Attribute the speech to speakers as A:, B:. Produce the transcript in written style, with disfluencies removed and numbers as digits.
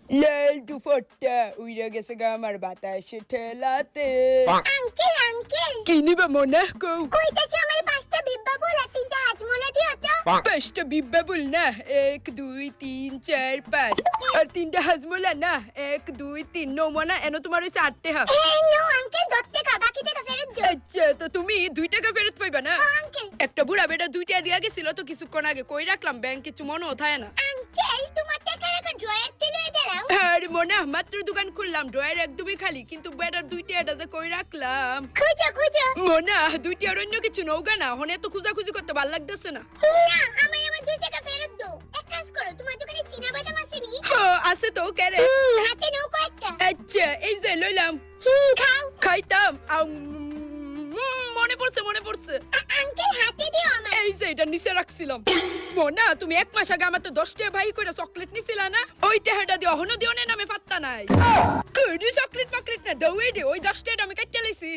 A: লাল দুপট্টা উইরা গেছে গা আমার বাতাসে ঠেলাতে।
B: আঙ্কেল আঙ্কেল
A: কি নিবা মনে কও?
B: কইতাছি আমার পাঁচটা বিব্বা বল আর তিনটা হাজমোলা দিও তো।
A: পাঁচটা বিব্বা বল না, 1 2 3 4 5 আর তিনটা হাজমোলা না, 1 2 3 নমনা এনো তোমার হইছে 8 টাকা।
B: এই নো আঙ্কেল 10 টাকা বাকি টাকা ফেরত দিও।
A: আচ্ছা তো তুমি 2 টাকা ফেরত পাইবা না?
B: আঙ্কেল
A: একটা বুড়া বেটা 2 টাকা দিয়া গেছিল তো কিছুক্ষণ আগে, কই রাখলাম ব্যাংক কিছু মনেও থাকে না।
B: আঙ্কেল তোমার টাকা রাখা ড্রয়ার থেকে দাও।
A: আরে মনে মাত্র দোকান খুললাম, ড্রয়ার একদমই খালি, কিন্তু বেটার 2 টাকাটা যে কই রাখলাম।
B: খুঁজো খুঁজো।
A: মনা 2 টাকার অন্য কিছু নৌকা না, হনে তো খুঁজাখুঁজি করতে ভাল লাগতেছে না।
B: না আমি আমার 2 টাকা ফেরত দাও। এক কাজ করো তোমার দোকানে চীনা বাদাম আছে নি?
A: আছে তো কেরে।
B: হাতে নাও কয়েকটা।
A: আচ্ছা এই যে লইলাম,
B: খাও।
A: খাইতাম। মনে পড়ছে মনে পড়ছে,
B: আঙ্কেল হাতে দিও আমার।
A: এই যে এটা নিচে রাখছিলাম। মনা তুমি 1 মাস আগে আমার তো 10 টাকা ভাই করে চকলেট নিছিলা না, ওই টাকাটা দিয়ে অহনো দিও না, নামে পাত্তা নাই। কই চকলেট পাকলেট না দৌড়ে দে, ওই 10 টাকা আমি কাটতে লাইছি।